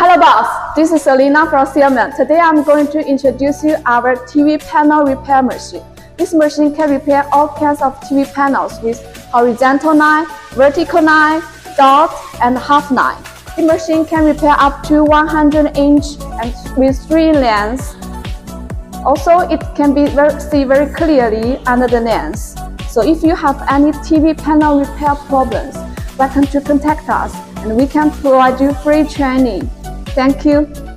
Hello boss, this is Selena from Silman. Today I'm going to introduce you our TV panel repair machine. This machine can repair all kinds of TV panels with horizontal knife, vertical knife, dot, and half knife. The machine can repair up to 100 inch and with 3 lengths. Also, it can be see very clearly under the lens. So if you have any TV panel repair problems, welcome to contact us and we can provide you free training. Thank you.